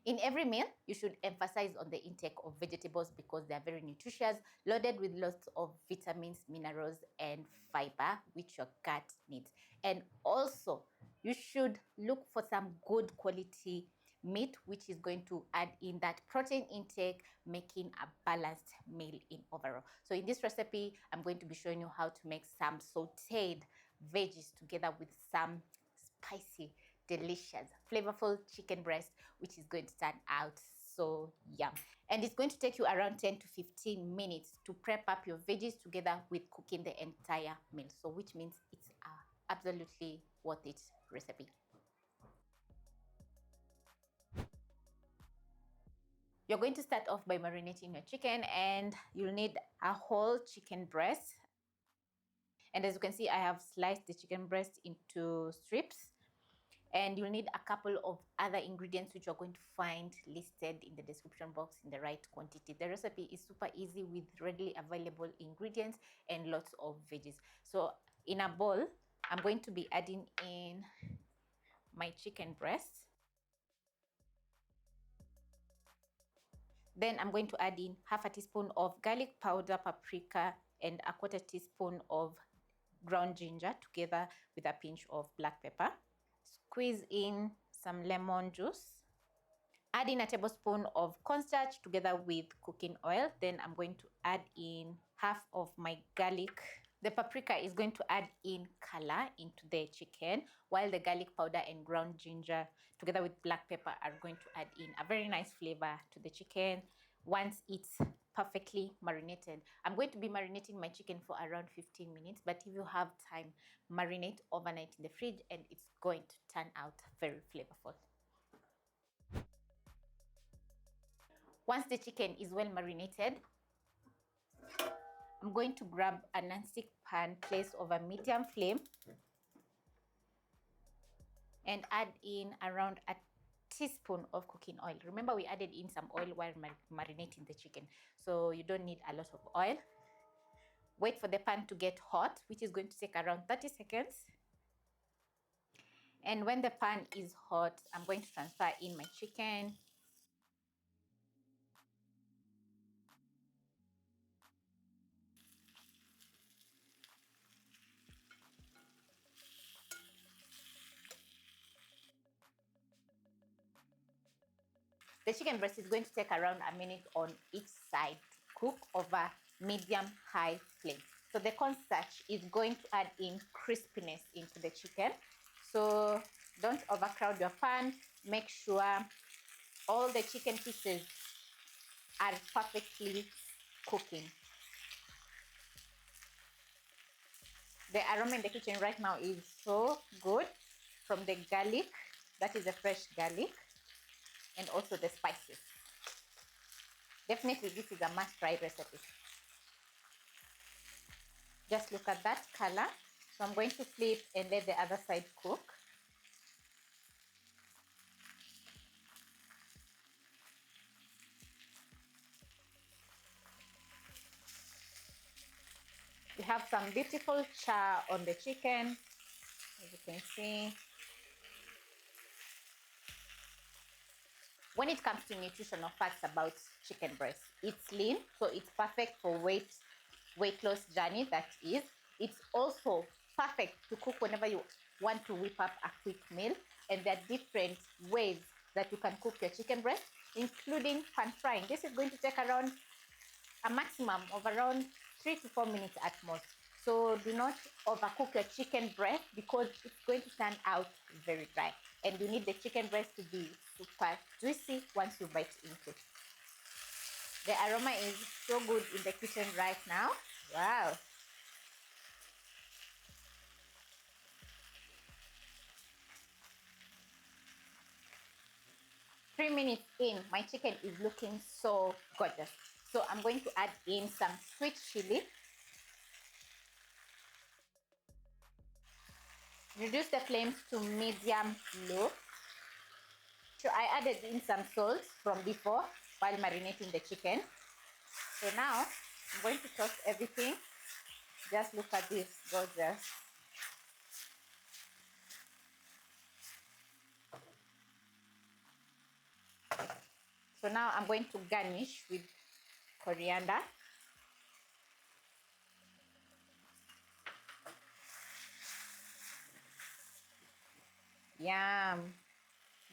In every meal, you should emphasize on the intake of vegetables because they are very nutritious, loaded with lots of vitamins, minerals, and fiber, which your gut needs. And also, you should look for some good quality meat, which is going to add in that protein intake, making a balanced meal in overall. So in this recipe, I'm going to be showing you how to make some sauteed veggies together with some spicy, delicious, flavorful chicken breast, which is going to turn out so yum. And it's going to take you around 10 to 15 minutes to prep up your veggies together with cooking the entire meal. So which means it's a absolutely worth it recipe. You're going to start off by marinating your chicken, and you'll need a whole chicken breast. And as you can see, I have sliced the chicken breast into strips. And you'll need a couple of other ingredients which you're going to find listed in the description box in the right quantity. The recipe is super easy with readily available ingredients and lots of veggies. So in a bowl, I'm going to be adding in my chicken breast. Then I'm going to add in half a teaspoon of garlic powder, paprika, and a quarter teaspoon of ground ginger together with a pinch of black pepper. Squeeze in some lemon juice. Add in a tablespoon of cornstarch together with cooking oil. Then I'm going to add in half of my garlic. The paprika is going to add in color into the chicken, while the garlic powder and ground ginger together with black pepper are going to add in a very nice flavor to the chicken once it's perfectly marinated. I'm going to be marinating my chicken for around 15 minutes, but if you have time, marinate overnight in the fridge and it's going to turn out very flavorful. Once the chicken is well marinated, I'm going to grab a non-stick pan, place over medium flame, and add in around a teaspoon of cooking oil. Remember, we added in some oil while marinating the chicken, so you don't need a lot of oil. Wait for the pan to get hot, which is going to take around 30 seconds. And when the pan is hot, I'm going to transfer in my chicken. The chicken breast is going to take around a minute on each side to cook over medium-high flame. So the cornstarch is going to add in crispiness into the chicken. So don't overcrowd your pan. Make sure all the chicken pieces are perfectly cooking. The aroma in the kitchen right now is so good from the garlic, that is the fresh garlic, and also the spices. Definitely this is a must-try recipe. Just look at that color. So I'm going to flip and let the other side cook. We have some beautiful char on the chicken, as you can see. When it comes to nutritional facts about chicken breast, it's lean, so it's perfect for weight loss journey, that is. It's also perfect to cook whenever you want to whip up a quick meal, and there are different ways that you can cook your chicken breast, including pan frying. This is going to take around a maximum of around 3 to 4 minutes at most. So do not overcook your chicken breast because it's going to turn out very dry. And you need the chicken breast to be super juicy once you bite into it. The aroma is so good in the kitchen right now. Wow. Three minutes in, my chicken is looking so gorgeous. So I'm going to add in some sweet chili. Reduce the flames to medium-low. So I added in some salt from before while marinating the chicken. So now I'm going to toss everything. Just look at this, gorgeous. So now I'm going to garnish with coriander. Yum.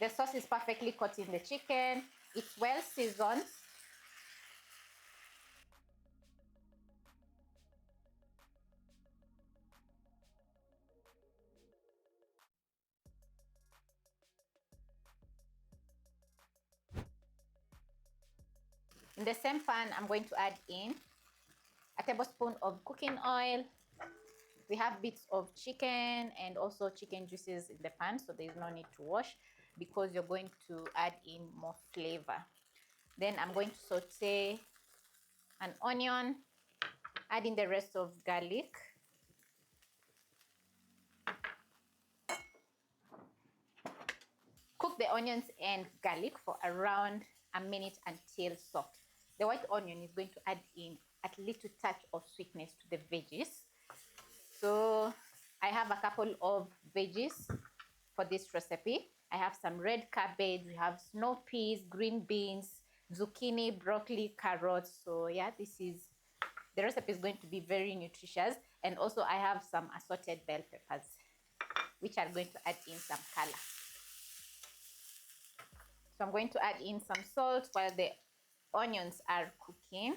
The sauce is perfectly coated in the chicken. It's well seasoned. In the same pan, I'm going to add in a tablespoon of cooking oil. We have bits of chicken and also chicken juices in the pan, so there's no need to wash because you're going to add in more flavor. Then I'm going to saute an onion, add in the rest of garlic. Cook the onions and garlic for around a minute until soft. The white onion is going to add in a little touch of sweetness to the veggies. So I have a couple of veggies for this recipe. I have some red cabbage, we have snow peas, green beans, zucchini, broccoli, carrots. So yeah, the recipe is going to be very nutritious. And also I have some assorted bell peppers, which are going to add in some color. So I'm going to add in some salt while the onions are cooking.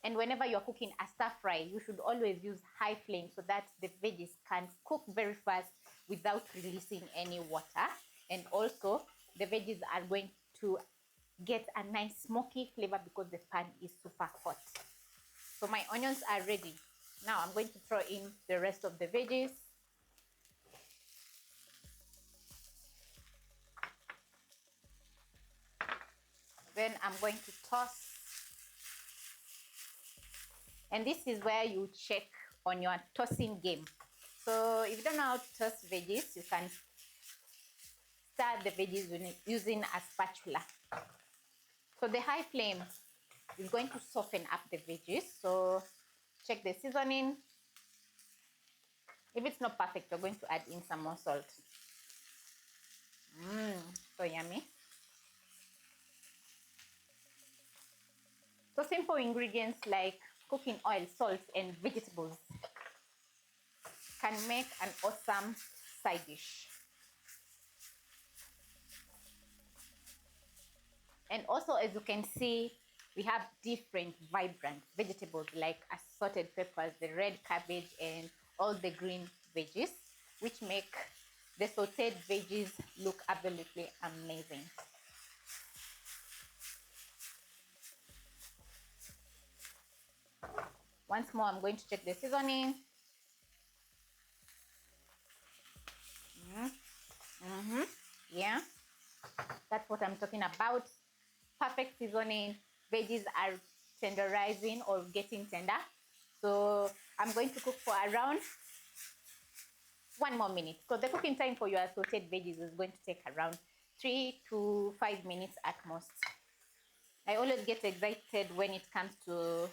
And whenever you're cooking a stir fry, you should always use high flame so that the veggies can cook very fast without releasing any water. And also, the veggies are going to get a nice smoky flavor because the pan is super hot. So my onions are ready. Now I'm going to throw in the rest of the veggies. Then I'm going to toss. And this is where you check on your tossing game. So if you don't know how to toss veggies, you can stir the veggies using a spatula. So the high flame is going to soften up the veggies. So check the seasoning. If it's not perfect, you're going to add in some more salt. So yummy. So simple ingredients like cooking oil, salt, and vegetables can make an awesome side dish. And also, as you can see, we have different vibrant vegetables like assorted peppers, the red cabbage, and all the green veggies, which make the sauteed veggies look absolutely amazing. Once more, I'm going to check the seasoning. Yeah, that's what I'm talking about. Perfect seasoning. Veggies are tenderizing or getting tender. So I'm going to cook for around 1 more minute. So the cooking time for your sauteed veggies is going to take around 3 to 5 minutes at most. I always get excited when it comes to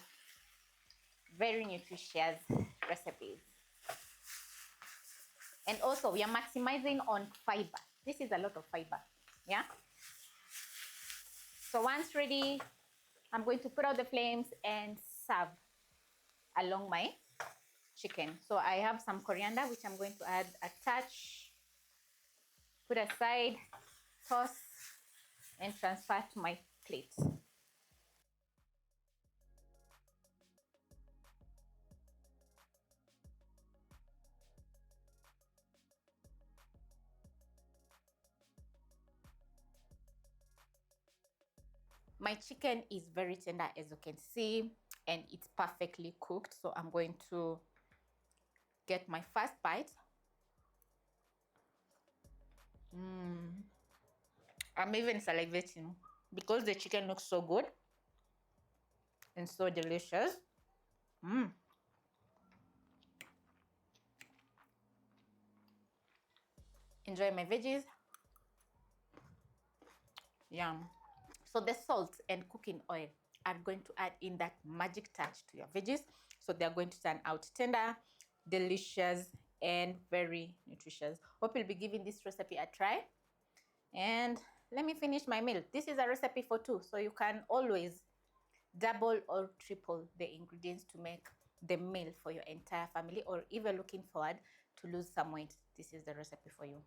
very nutritious recipes. And also, we are maximizing on fiber. This is a lot of fiber, yeah? So once ready, I'm going to put out the flames and serve along my chicken. So I have some coriander, which I'm going to add a touch, put aside, toss, and transfer to my plate. My chicken is very tender, as you can see, and it's perfectly cooked. So I'm going to get my first bite. I'm even salivating because the chicken looks so good and so delicious. Enjoy my veggies. Yum. So the salt and cooking oil are going to add in that magic touch to your veggies. So they're going to turn out tender, delicious, and very nutritious. Hope you'll be giving this recipe a try. And let me finish my meal. This is a recipe for two, so you can always double or triple the ingredients to make the meal for your entire family, or even looking forward to lose some weight. This is the recipe for you.